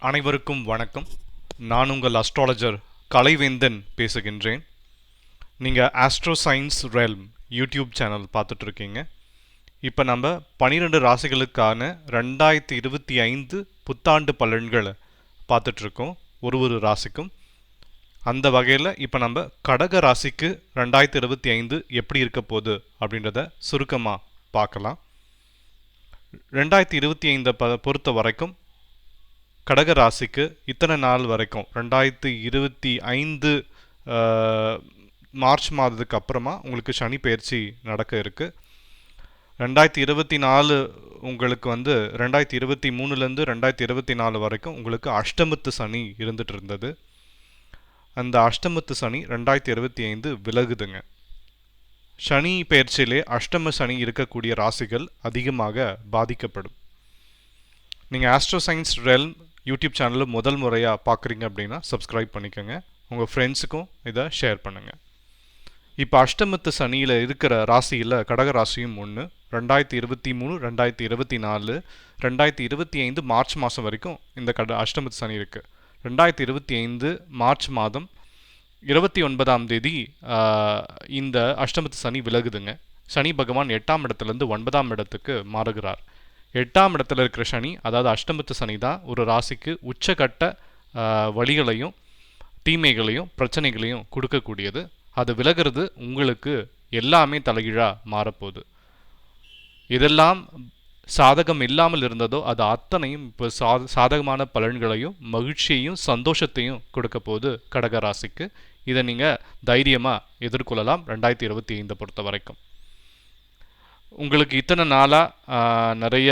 அனைவருக்கும் வணக்கம். நான் உங்கள் அஸ்ட்ராலஜர் கலைவேந்தன் பேசுகின்றேன். நீங்கள் astro science realm YouTube channel பார்த்துட்ருக்கீங்க. இப்போ நம்ம 12 ராசிகளுக்கான 2025 புத்தாண்டு பலன்களை பார்த்துட்ருக்கோம், ஒரு ராசிக்கும். அந்த வகையில் இப்போ நம்ம கடக ராசிக்கு 2025 எப்படி இருக்க போகுது அப்படின்றத சுருக்கமாக பார்க்கலாம். 2025 பொறுத்த வரைக்கும் கடக ராசிக்கு இத்தனை நாள் வரைக்கும் 2025 மார்ச் மாதத்துக்கு அப்புறமா உங்களுக்கு சனி பயிற்சி நடக்க இருக்குது. 2024 உங்களுக்கு 2023லேருந்து 2024 வரைக்கும் உங்களுக்கு அஷ்டமத்து சனி இருந்துட்டு இருந்தது. அந்த அஷ்டமத்து சனி 2025 விலகுதுங்க. சனி பயிற்சியிலே அஷ்டம சனி இருக்கக்கூடிய ராசிகள் அதிகமாக பாதிக்கப்படும். நீங்கள் ஆஸ்ட்ரோ சயின்ஸ் ரெல்ம் யூடியூப் சேனலில் முதல் முறையாக பார்க்குறீங்க அப்படின்னா சப்ஸ்கிரைப் பண்ணிக்கோங்க, உங்கள் ஃப்ரெண்ட்ஸுக்கும் இதை ஷேர் பண்ணுங்கள். இப்போ அஷ்டமத்து சனியில் இருக்கிற ராசியில் கடக ராசியும் ஒன்று. 2023, 2024, 2025 மார்ச் மாதம் வரைக்கும் இந்த அஷ்டமத்து சனி இருக்குது. 2025 மார்ச் மாதம் 29ஆம் தேதி இந்த அஷ்டமத்து சனி விலகுதுங்க. சனி பகவான் 8ஆம் இடத்துலேருந்து 9ஆம் இடத்துக்கு மாறுகிறார். 8ஆம் இடத்துல இருக்கிற சனி, அதாவது அஷ்டமத்து சனி தான் ஒரு ராசிக்கு உச்சகட்ட வழிகளையும் தீமைகளையும் பிரச்சனைகளையும் கொடுக்கக்கூடியது. அது விலகிறது உங்களுக்கு எல்லாமே தலைகீழாக மாறப்போகுது. இதெல்லாம் சாதகம் இல்லாமல் இருந்ததோ அது அத்தனையும் இப்போ சாதகமான பலன்களையும் மகிழ்ச்சியையும் சந்தோஷத்தையும் கொடுக்க போகுது கடக ராசிக்கு. இதை நீங்கள் தைரியமாக எதிர்கொள்ளலாம் 2025 பொறுத்த வரைக்கும். உங்களுக்கு இத்தனை நாளாக நிறைய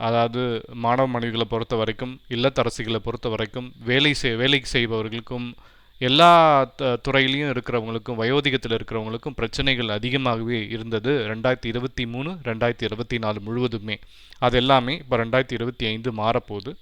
அதாவது மாணவ மாணவிகளை பொறுத்த வரைக்கும், இல்லத்தரசிகளை பொறுத்த வரைக்கும், வேலைக்கு செய்பவர்களுக்கும், எல்லா துறையிலையும் இருக்கிறவங்களுக்கும், வயோதிகத்தில் இருக்கிறவங்களுக்கும் பிரச்சனைகள் அதிகமாகவே இருந்தது 2023, 2024 முழுவதுமே. அது எல்லாமே இப்போ 2025 மாறப்போகுது.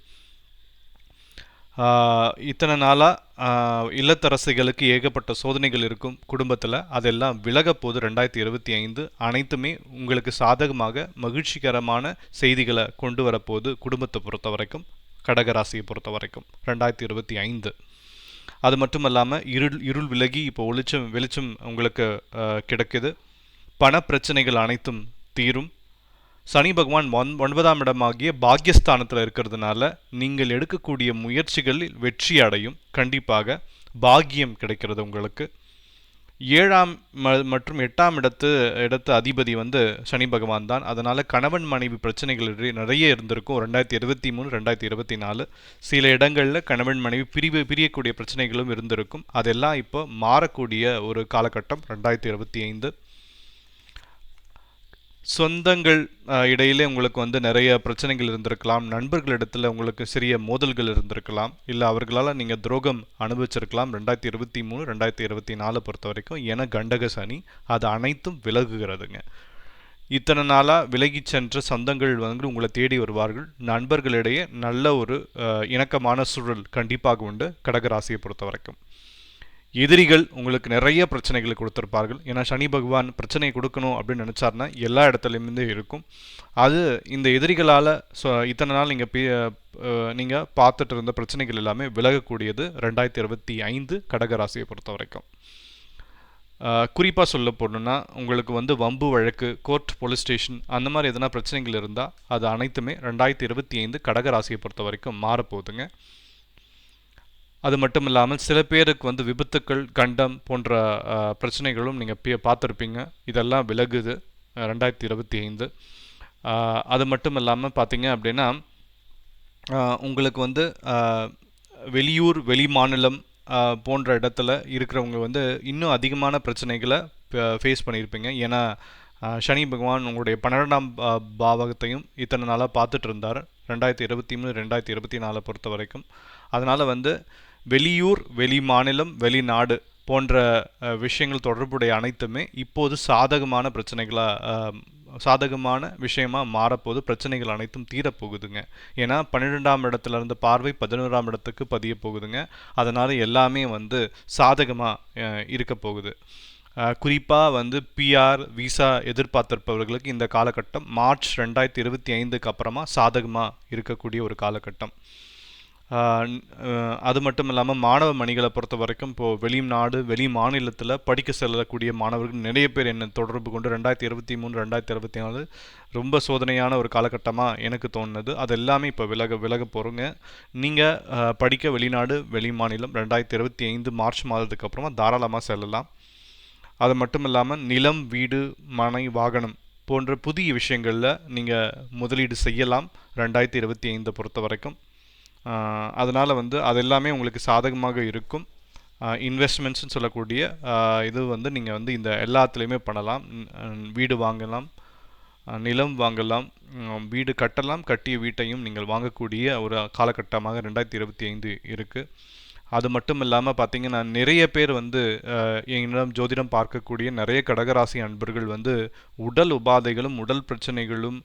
இத்தனை நாளாக இல்லத்தரசிகளுக்கு ஏகப்பட்ட சோதனைகள் இருக்கும் குடும்பத்தில், அதெல்லாம் விலகப்போது 2025. அனைத்துமே உங்களுக்கு சாதகமாக மகிழ்ச்சிகரமான செய்திகளை கொண்டு வரப்போது குடும்பத்தை பொறுத்த வரைக்கும், கடகராசியை பொறுத்த வரைக்கும் 2025. அது மட்டும் இல்லாமல் இருள் விலகி இப்போ வெளிச்சம் உங்களுக்கு கிடைக்குது. பண பிரச்சனைகள் அனைத்தும் தீரும். சனி பகவான் 9ஆம் இடமாகிய பாக்யஸ்தானத்தில் இருக்கிறதுனால நீங்கள் எடுக்கக்கூடிய முயற்சிகளில் வெற்றி அடையும். கண்டிப்பாக பாக்கியம் கிடைக்கிறது உங்களுக்கு. 7ஆம் மற்றும் 8ஆம் இடத்து அதிபதி சனி பகவான் தான். அதனால் கணவன் மனைவி பிரச்சனைகள் நிறைய இருந்திருக்கும் 2023, 2024. சில இடங்களில் கணவன் மனைவி பிரியக்கூடிய பிரச்சனைகளும் இருந்திருக்கும். அதெல்லாம் இப்போ மாறக்கூடிய ஒரு காலகட்டம் 2025. சொந்தங்கள் இடையிலே உங்களுக்கு நிறைய பிரச்சனைகள் இருந்திருக்கலாம். நண்பர்களிடத்தில் உங்களுக்கு சிறிய மோதல்கள் இருந்திருக்கலாம். இல்லை அவர்களால் நீங்கள் துரோகம் அனுபவிச்சிருக்கலாம் 2023, 2024 பொறுத்த வரைக்கும். என கண்டக சனி அது அனைத்தும் விலகுகிறதுங்க. இத்தனை நாளாக விலகி சென்ற சொந்தங்கள் உங்களை தேடி வருவார்கள். நண்பர்களிடையே நல்ல ஒரு இணக்கமான சூழல் கண்டிப்பாக உண்டு கடகராசியை பொறுத்த வரைக்கும். எதிரிகள் உங்களுக்கு நிறைய பிரச்சனைகளை கொடுத்துருப்பார்கள். ஏன்னா சனி பகவான் பிரச்சனை கொடுக்கணும் அப்படின்னு நினச்சார்னா எல்லா இடத்துலையுமே இருக்கும். அது இந்த எதிரிகளால் இத்தனை நாள் நீங்கள் பார்த்துட்டு இருந்த பிரச்சனைகள் எல்லாமே விலகக்கூடியது 2025 கடகராசியை பொறுத்த வரைக்கும். குறிப்பாக சொல்ல போடணுன்னா உங்களுக்கு வம்பு வழக்கு, கோர்ட், போலீஸ் ஸ்டேஷன் அந்த மாதிரி எதனா பிரச்சனைகள் இருந்தால் அது அனைத்துமே 2025 கடகராசியை பொறுத்த வரைக்கும் மாறப்போகுதுங்க. அது மட்டும் இல்லாமல் சில பேருக்கு விபத்துக்கள், கண்டம் போன்ற பிரச்சனைகளும் நீங்கள் பார்த்துருப்பீங்க. இதெல்லாம் விலகுது 2025. அது மட்டும் இல்லாமல் பார்த்தீங்க அப்படின்னா உங்களுக்கு வெளியூர், வெளி மாநிலம் போன்ற இடத்துல இருக்கிறவங்க இன்னும் அதிகமான பிரச்சனைகளை ஃபேஸ் பண்ணியிருப்பீங்க. ஏன்னா சனி பகவான் உங்களுடைய 12ஆம் பாவகத்தையும் இத்தனை நாளாக பார்த்துட்டு இருந்தார் 2023, 2024 பொறுத்த வரைக்கும். அதனால் வெளியூர், வெளி மாநிலம், வெளிநாடு போன்ற விஷயங்கள் தொடர்புடைய அனைத்துமே இப்போது சாதகமான விஷயமாக மாறப்போது. பிரச்சனைகள் அனைத்தும் தீரப்போகுதுங்க. ஏன்னா 12ஆம் இடத்துல இருந்து பார்வை 11ஆம் இடத்துக்கு பதிய போகுதுங்க. அதனால் எல்லாமே சாதகமாக இருக்க போகுது. குறிப்பாக பிஆர் விசா எதிர்பார்த்திருப்பவர்களுக்கு இந்த காலகட்டம் மார்ச் 2025க்கு அப்புறமா சாதகமாக இருக்கக்கூடிய ஒரு காலகட்டம். அது மட்டும் இல்லாமல் மாணவ மணிகளை பொறுத்த வரைக்கும் இப்போது வெளிநாடு வெளி மாநிலத்தில் படிக்க செல்லக்கூடிய மாணவர்கள் நிறைய பேர் என்ன தொடர்பு கொண்டு 2023 2024 ரொம்ப சோதனையான ஒரு காலகட்டமாக எனக்கு தோணுது. அது எல்லாமே இப்போ விலக போகிறோங்க. நீங்கள் படிக்க வெளிநாடு வெளி மாநிலம் 2025 மார்ச் மாதத்துக்கு அப்புறமா தாராளமாக செல்லலாம். அது மட்டும் இல்லாமல் நிலம், வீடு, மனை, வாகனம் போன்ற புதிய விஷயங்களில் நீங்கள் முதலீடு செய்யலாம் 2025 பொறுத்த வரைக்கும். அதனால் வந்து அது எல்லாமே உங்களுக்கு சாதகமாக இருக்கும். இன்வெஸ்ட்மெண்ட்ஸ்னு சொல்லக்கூடிய இது வந்து நீங்கள் வந்து இந்த எல்லாத்துலேயுமே பண்ணலாம். வீடு வாங்கலாம், நிலம் வாங்கலாம், வீடு கட்டலாம், கட்டிய வீட்டையும் நீங்கள் வாங்கக்கூடிய ஒரு காலகட்டமாக 2025 இருக்குது. அது மட்டும் இல்லாமல் பார்த்தீங்கன்னா நிறைய பேர் வந்து என்னிடம் ஜோதிடம் பார்க்கக்கூடிய நிறைய கடகராசி அன்பர்கள் வந்து உடல் உபாதைகளும் உடல் பிரச்சனைகளும்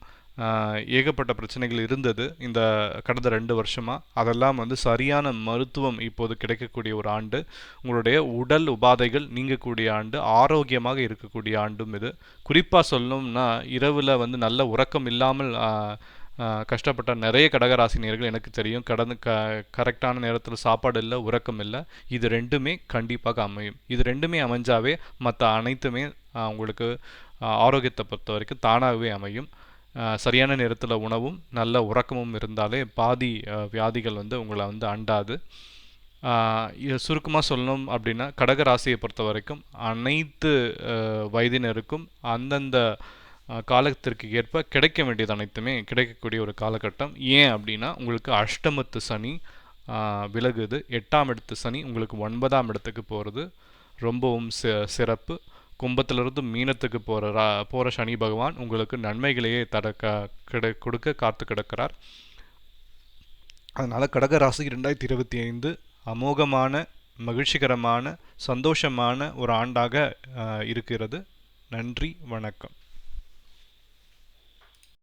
ஏகப்பட்ட பிரச்சனைகள் இருந்தது இந்த கடந்த 2 வருஷமாக. அதெல்லாம் வந்து சரியான மருத்துவம் இப்போது கிடைக்கக்கூடிய ஒரு ஆண்டு. உங்களுடைய உடல் உபாதைகள் நீங்கக்கூடிய ஆண்டு, ஆரோக்கியமாக இருக்கக்கூடிய ஆண்டும் இது. குறிப்பாக சொல்லணும்னா இரவில் வந்து நல்ல உறக்கம் இல்லாமல் கஷ்டப்பட்ட நிறைய கடகராசினியர்கள் எனக்கு தெரியும். கரெக்டான நேரத்தில் சாப்பாடு இல்லை, உறக்கம் இல்லை. இது ரெண்டுமே கண்டிப்பாக அமையும். இது ரெண்டுமே அமைஞ்சாவே மற்ற அனைத்துமே உங்களுக்கு ஆரோக்கியத்தை பொறுத்த வரைக்கும் தானாகவே அமையும். சரியான நேரத்தில் உணவும் நல்ல உறக்கமும் இருந்தாலே பாதி வியாதிகள் வந்து உங்களை வந்து அண்டாது. சுருக்கமாக சொல்லணும் அப்படின்னா கடகராசியை பொறுத்த வரைக்கும் அனைத்து வயதினருக்கும் அந்தந்த காலத்திற்கு ஏற்ப கிடைக்க வேண்டியது அனைத்துமே கிடைக்கக்கூடிய ஒரு காலகட்டம். ஏன் அப்படின்னா உங்களுக்கு அஷ்டமத்து சனி விலகுது. 8ஆம் இடத்து சனி உங்களுக்கு 9ஆம் இடத்துக்கு போகிறது ரொம்பவும் சிறப்பு. கும்பத்திலிருந்து மீனத்துக்கு போகிற சனி பகவான் உங்களுக்கு நன்மைகளையே கொடுக்க காத்து கிடக்கிறார். அதனால் கடகராசி 2025 அமோகமான, மகிழ்ச்சிகரமான, சந்தோஷமான ஒரு ஆண்டாக இருக்கிறது. நன்றி, வணக்கம்.